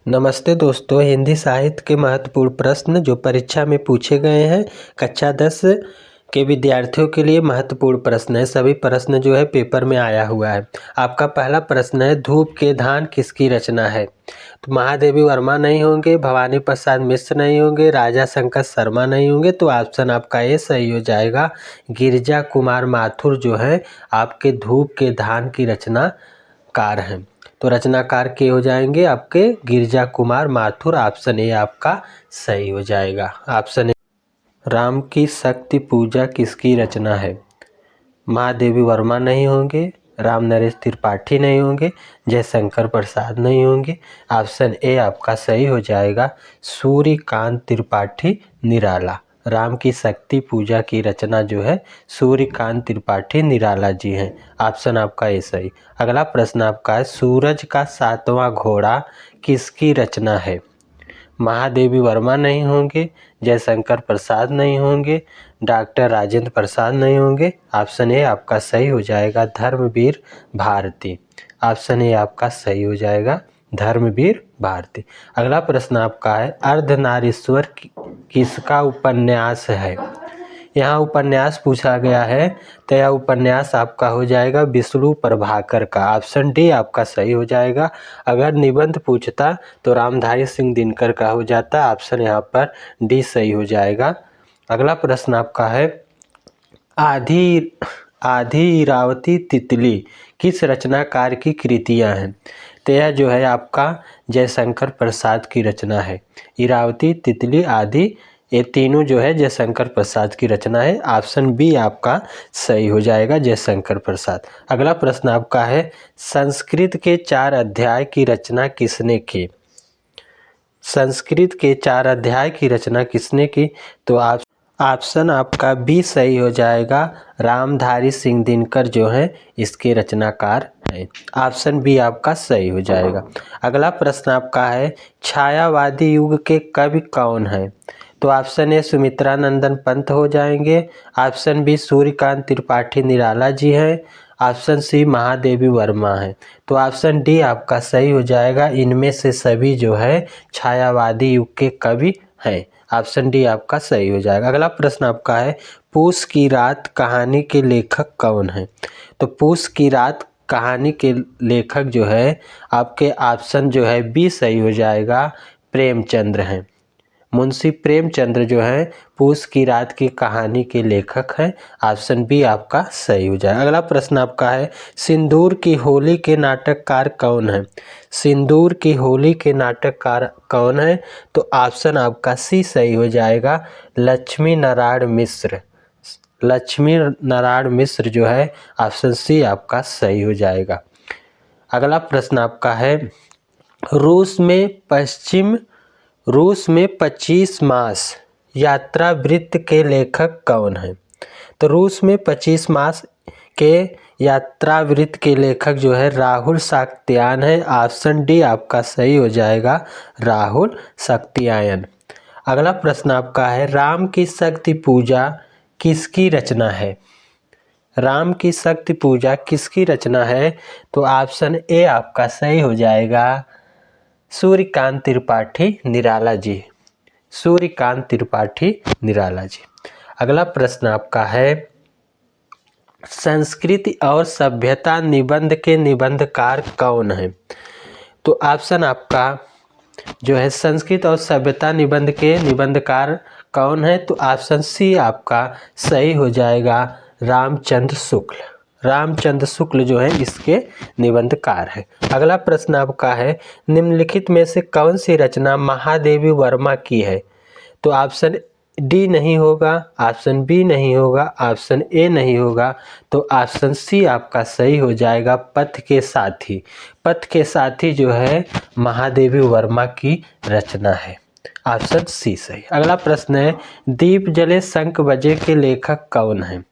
नमस्ते दोस्तों, हिंदी साहित्य के महत्वपूर्ण प्रश्न जो परीक्षा में पूछे गए हैं कक्षा 10 के विद्यार्थियों के लिए महत्वपूर्ण प्रश्न है। सभी प्रश्न जो है पेपर में आया हुआ है। आपका पहला प्रश्न है, धूप के धान किसकी रचना है? तो महादेवी वर्मा नहीं होंगे, भवानी प्रसाद मिश्र नहीं होंगे, राजा शंकर शर्मा नहीं होंगे। तो ऑप्शन आपका ये सही हो जाएगा। गिरिजा कुमार माथुर जो है आपके धूप के धान की रचनाकार हैं। तो रचनाकार के हो जाएंगे आपके गिरिजा कुमार माथुर। ऑप्शन ए आपका सही हो जाएगा। Option A. राम की शक्ति पूजा किसकी रचना है? महादेवी वर्मा नहीं होंगे, राम नरेश त्रिपाठी नहीं होंगे, जयशंकर प्रसाद नहीं होंगे। ऑप्शन ए आपका सही हो जाएगा। सूर्यकांत त्रिपाठी निराला। राम की शक्ति पूजा की रचना जो है सूर्यकांत त्रिपाठी निराला जी हैं। ऑप्शन आपका ए सही। अगला प्रश्न आपका है, सूरज का 7वां घोड़ा किसकी रचना है? महादेवी वर्मा नहीं होंगे, जयशंकर प्रसाद नहीं होंगे, डॉक्टर राजेंद्र प्रसाद नहीं होंगे। ऑप्शन ए आपका सही हो जाएगा। धर्मवीर भारती। ऑप्शन ए आपका सही हो जाएगा। धर्मवीर भारती। अगला प्रश्न आपका है, अर्धनारीश्वर किसका उपन्यास है? यहाँ उपन्यास पूछा गया है तो यह उपन्यास आपका हो जाएगा विष्णु प्रभाकर का। ऑप्शन डी आपका सही हो जाएगा। अगर निबंध पूछता तो रामधारी सिंह दिनकर का हो जाता। ऑप्शन यहाँ पर डी सही हो जाएगा। अगला प्रश्न आपका है, आधी आधी इरावती तितली किस रचनाकार की कृतियाँ हैं? तो यह जो है आपका जयशंकर प्रसाद की रचना है। इरावती, तितली, आदि, ये तीनों जो है जयशंकर प्रसाद की रचना है। ऑप्शन बी आपका सही हो जाएगा, जयशंकर प्रसाद। अगला प्रश्न आपका है, संस्कृत के 4 अध्याय की रचना किसने की? संस्कृत के 4 अध्याय की रचना किसने की? तो आप ऑप्शन आपका बी सही हो जाएगा। रामधारी सिंह दिनकर जो है इसके रचनाकार हैं। ऑप्शन बी आपका सही हो जाएगा। अगला प्रश्न आपका है, छायावादी युग के कवि कौन हैं? तो ऑप्शन ए सुमित्रा नंदन पंत हो जाएंगे। ऑप्शन बी सूर्यकांत त्रिपाठी निराला जी हैं। ऑप्शन सी महादेवी वर्मा है। तो ऑप्शन डी आपका सही हो जाएगा। इनमें से सभी जो है छायावादी युग के कवि हैं। ऑप्शन डी आपका सही हो जाएगा। अगला प्रश्न आपका है, पूस की रात कहानी के लेखक कौन है? तो पूस की रात कहानी के लेखक जो है आपके ऑप्शन जो है बी सही हो जाएगा, प्रेमचंद्र हैं। मुंशी प्रेमचंद्र जो है पूस की रात की कहानी के लेखक हैं। ऑप्शन बी आपका सही हो जाएगा। अगला प्रश्न आपका है, सिंदूर की होली के नाटककार कौन है? सिंदूर की होली के नाटककार कौन है? तो ऑप्शन आपका सी सही हो जाएगा, लक्ष्मी नारायण मिश्र। लक्ष्मी नारायण मिश्र जो है ऑप्शन सी आपका सही हो जाएगा। अगला प्रश्न आपका है, रूस में 25 मास यात्रा वृत्त के लेखक कौन हैं? तो रूस में 25 मास के यात्रा वृत्त के लेखक जो है राहुल साक्त्यायन है। ऑप्शन डी आपका सही हो जाएगा, राहुल साक्त्यायन। अगला प्रश्न आपका है, राम की शक्ति पूजा किसकी रचना है? राम की शक्ति पूजा किसकी रचना है? तो ऑप्शन ए आपका सही हो जाएगा, सूर्यकांत त्रिपाठी निराला जी। सूर्यकांत त्रिपाठी निराला जी। अगला प्रश्न आपका है, संस्कृति और सभ्यता निबंध के निबंधकार कौन है? तो ऑप्शन आपका जो है संस्कृत और सभ्यता निबंध के निबंधकार कौन है? तो ऑप्शन सी आपका सही हो जाएगा, रामचंद्र शुक्ल। रामचंद्र शुक्ल जो है इसके निबंधकार है। अगला प्रश्न आपका है, निम्नलिखित में से कौन सी रचना महादेवी वर्मा की है? तो ऑप्शन डी नहीं होगा, ऑप्शन बी नहीं होगा, ऑप्शन ए नहीं होगा। तो ऑप्शन सी आपका सही हो जाएगा, पथ के साथी। पथ के साथी जो है महादेवी वर्मा की रचना है। ऑप्शन सी सही। अगला प्रश्न है, दीप जले शंख बजे के लेखक कौन है?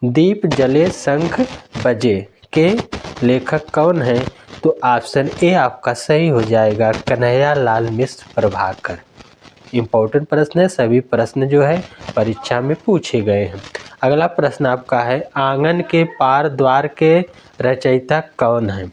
दीप जले शंख बजे के लेखक कौन है? तो ऑप्शन ए आपका सही हो जाएगा, कन्हैया लाल मिश्र प्रभाकर। इम्पोर्टेंट प्रश्न है, सभी प्रश्न जो है परीक्षा में पूछे गए हैं। अगला प्रश्न आपका है, आंगन के पार द्वार के रचयिता कौन है?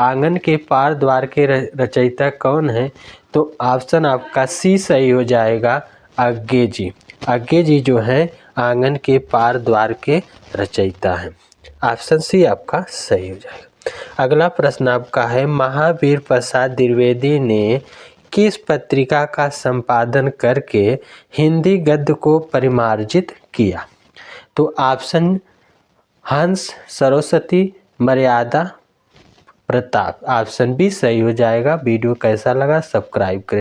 आंगन के पार द्वार के रचयिता कौन है? तो ऑप्शन आपका सी सही हो जाएगा, अज्ञे जी। अज्ञे जी जो हैं आंगन के पार द्वार के रचयिता हैं। ऑप्शन सी आपका सही हो जाएगा। अगला प्रश्न आपका है, महावीर प्रसाद द्विवेदी ने किस पत्रिका का संपादन करके हिंदी गद्य को परिमार्जित किया? तो ऑप्शन हंस, सरस्वती, मर्यादा, प्रताप। ऑप्शन बी सही हो जाएगा। वीडियो कैसा लगा सब्सक्राइब करें।